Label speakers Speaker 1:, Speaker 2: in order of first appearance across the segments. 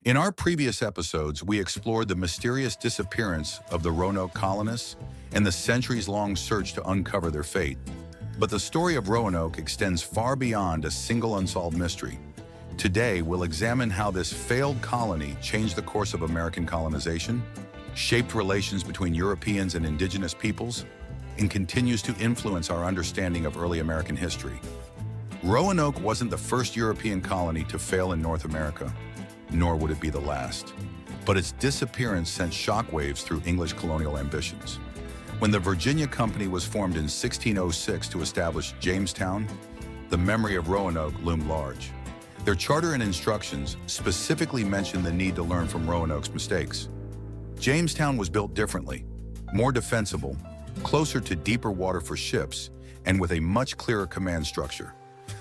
Speaker 1: In our previous episodes, we explored the mysterious disappearance of the Roanoke colonists and the centuries-long search to uncover their fate. But the story of Roanoke extends far beyond a single unsolved mystery. Today, we'll examine how this failed colony changed the course of American colonization, shaped relations between Europeans and indigenous peoples, and continues to influence our understanding of early American history. Roanoke wasn't the first European colony to fail in North America, nor would it be the last. But its disappearance sent shockwaves through English colonial ambitions. When the Virginia Company was formed in 1606 to establish Jamestown, the memory of Roanoke loomed large. Their charter and instructions specifically mentioned the need to learn from Roanoke's mistakes. Jamestown was built differently, more defensible, closer to deeper water for ships, and with a much clearer command structure.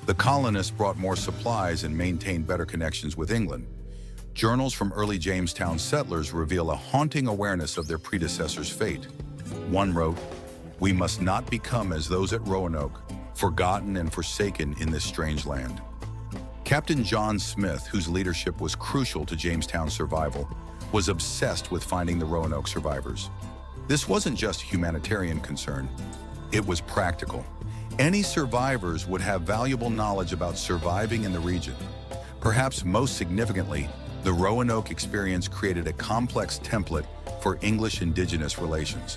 Speaker 1: The colonists brought more supplies and maintained better connections with England. Journals from early Jamestown settlers reveal a haunting awareness of their predecessors' fate. One wrote, "We must not become as those at Roanoke, forgotten and forsaken in this strange land." Captain John Smith, whose leadership was crucial to Jamestown's survival, was obsessed with finding the Roanoke survivors. This wasn't just humanitarian concern, it was practical. Any survivors would have valuable knowledge about surviving in the region. Perhaps most significantly, the Roanoke experience created a complex template for English-Indigenous relations.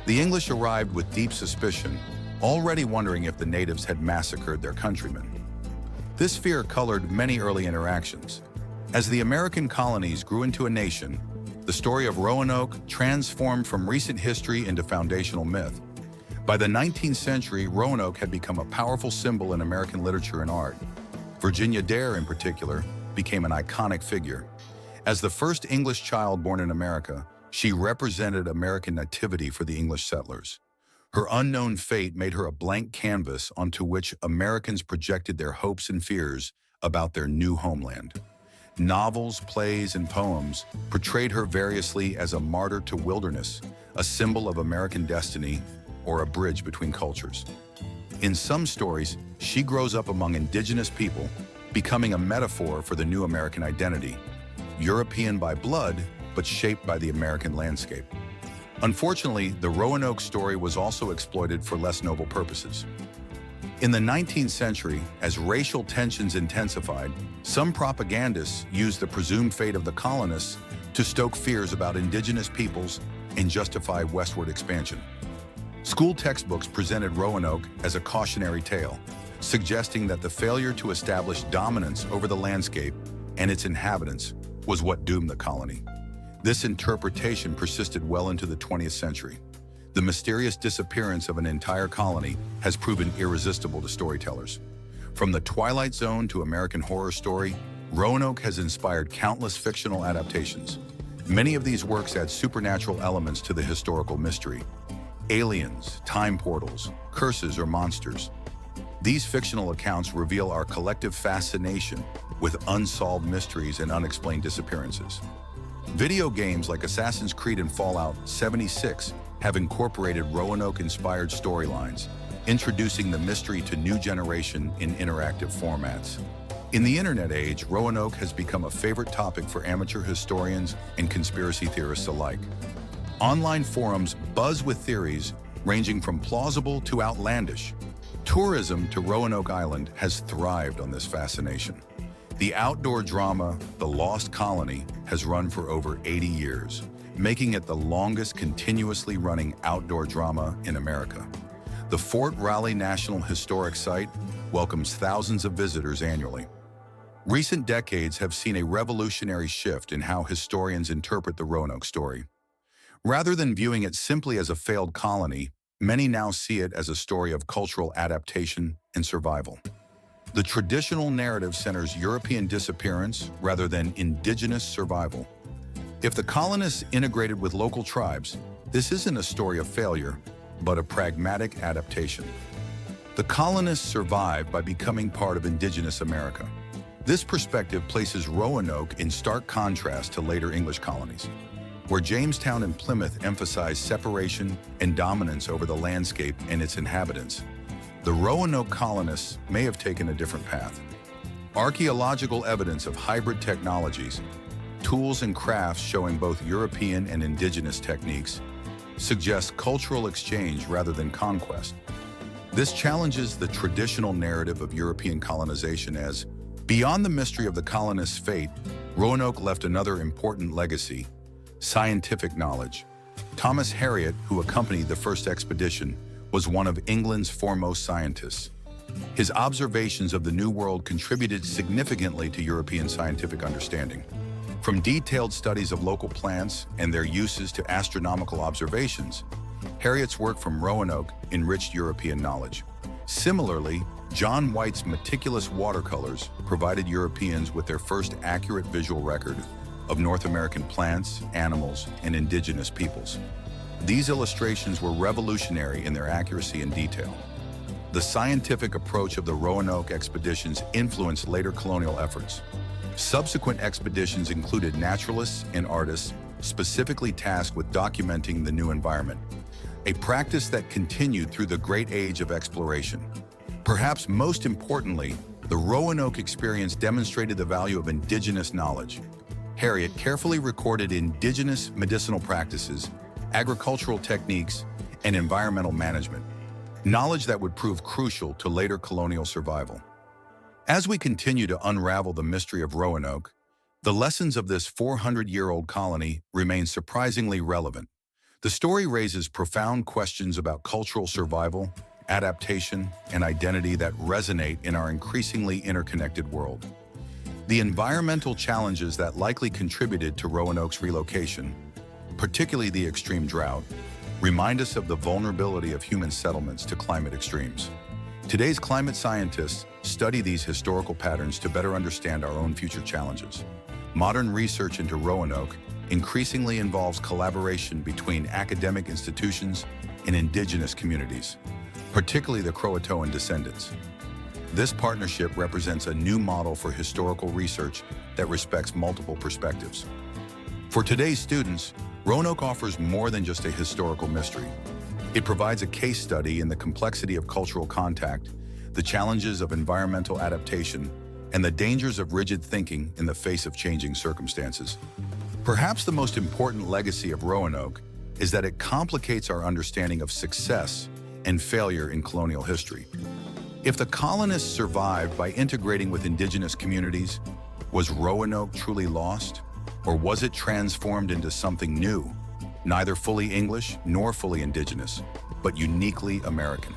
Speaker 1: The English arrived with deep suspicion, already wondering if the natives had massacred their countrymen. This fear colored many early interactions. As the American colonies grew into a nation, the story of Roanoke transformed from recent history into foundational myth. By the 19th century, Roanoke had become a powerful symbol in American literature and art. Virginia Dare, in particular, became an iconic figure. As the first English child born in America, she represented American nativity for the English settlers. Her unknown fate made her a blank canvas onto which Americans projected their hopes and fears about their new homeland. Novels, plays, and poems portrayed her variously as a martyr to wilderness, a symbol of American destiny, or a bridge between cultures. In some stories, she grows up among indigenous people, becoming a metaphor for the new American identity, European by blood, but shaped by the American landscape. Unfortunately, the Roanoke story was also exploited for less noble purposes. In the 19th century, as racial tensions intensified, some propagandists used the presumed fate of the colonists to stoke fears about indigenous peoples and justify westward expansion. School textbooks presented Roanoke as a cautionary tale, suggesting that the failure to establish dominance over the landscape and its inhabitants was what doomed the colony. This interpretation persisted well into the 20th century. The mysterious disappearance of an entire colony has proven irresistible to storytellers. From The Twilight Zone to American Horror Story, Roanoke has inspired countless fictional adaptations. Many of these works add supernatural elements to the historical mystery. Aliens, time portals, curses, or monsters. These fictional accounts reveal our collective fascination with unsolved mysteries and unexplained disappearances. Video games like Assassin's Creed and Fallout 76 have incorporated Roanoke-inspired storylines, introducing the mystery to new generation in interactive formats. In the internet age, Roanoke has become a favorite topic for amateur historians and conspiracy theorists alike. Online forums buzz with theories ranging from plausible to outlandish. Tourism to Roanoke Island has thrived on this fascination. The outdoor drama, The Lost Colony, has run for over 80 years, making it the longest continuously running outdoor drama in America. The Fort Raleigh National Historic Site welcomes thousands of visitors annually. Recent decades have seen a revolutionary shift in how historians interpret the Roanoke story. Rather than viewing it simply as a failed colony, many now see it as a story of cultural adaptation and survival. The traditional narrative centers European disappearance rather than indigenous survival. If the colonists integrated with local tribes, this isn't a story of failure, but a pragmatic adaptation. The colonists survived by becoming part of indigenous America. This perspective places Roanoke in stark contrast to later English colonies, where Jamestown and Plymouth emphasized separation and dominance over the landscape and its inhabitants. The Roanoke colonists may have taken a different path. Archaeological evidence of hybrid technologies, tools and crafts showing both European and indigenous techniques, suggest cultural exchange rather than conquest. This challenges the traditional narrative of European colonization as, beyond the mystery of the colonists' fate, Roanoke left another important legacy: scientific knowledge. Thomas Harriot, who accompanied the first expedition, was one of England's foremost scientists. His observations of the New World contributed significantly to European scientific understanding. From detailed studies of local plants and their uses to astronomical observations, Harriot's work from Roanoke enriched European knowledge. Similarly, John White's meticulous watercolors provided Europeans with their first accurate visual record of North American plants, animals, and indigenous peoples. These illustrations were revolutionary in their accuracy and detail. The scientific approach of the Roanoke expeditions influenced later colonial efforts. Subsequent expeditions included naturalists and artists specifically tasked with documenting the new environment, a practice that continued through the Great Age of Exploration. Perhaps most importantly, the Roanoke experience demonstrated the value of indigenous knowledge. Harriot carefully recorded indigenous medicinal practices, agricultural techniques, and environmental management, knowledge that would prove crucial to later colonial survival. As we continue to unravel the mystery of Roanoke, the lessons of this 400-year-old colony remain surprisingly relevant. The story raises profound questions about cultural survival, adaptation, and identity that resonate in our increasingly interconnected world. The environmental challenges that likely contributed to Roanoke's relocation, particularly the extreme drought, remind us of the vulnerability of human settlements to climate extremes. Today's climate scientists study these historical patterns to better understand our own future challenges. Modern research into Roanoke increasingly involves collaboration between academic institutions and indigenous communities, particularly the Croatoan descendants. This partnership represents a new model for historical research that respects multiple perspectives. For today's students, Roanoke offers more than just a historical mystery. It provides a case study in the complexity of cultural contact, the challenges of environmental adaptation, and the dangers of rigid thinking in the face of changing circumstances. Perhaps the most important legacy of Roanoke is that it complicates our understanding of success and failure in colonial history. If the colonists survived by integrating with indigenous communities, was Roanoke truly lost? Or was it transformed into something new, neither fully English nor fully indigenous, but uniquely American?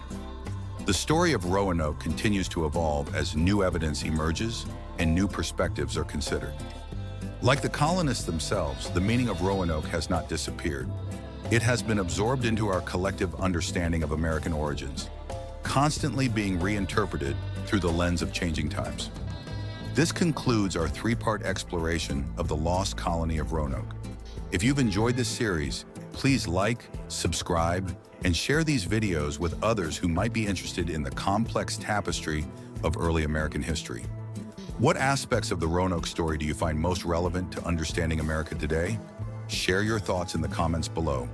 Speaker 1: The story of Roanoke continues to evolve as new evidence emerges and new perspectives are considered. Like the colonists themselves, the meaning of Roanoke has not disappeared. It has been absorbed into our collective understanding of American origins, constantly being reinterpreted through the lens of changing times. This concludes our three-part exploration of the Lost Colony of Roanoke. If you've enjoyed this series, please like, subscribe, and share these videos with others who might be interested in the complex tapestry of early American history. What aspects of the Roanoke story do you find most relevant to understanding America today? Share your thoughts in the comments below.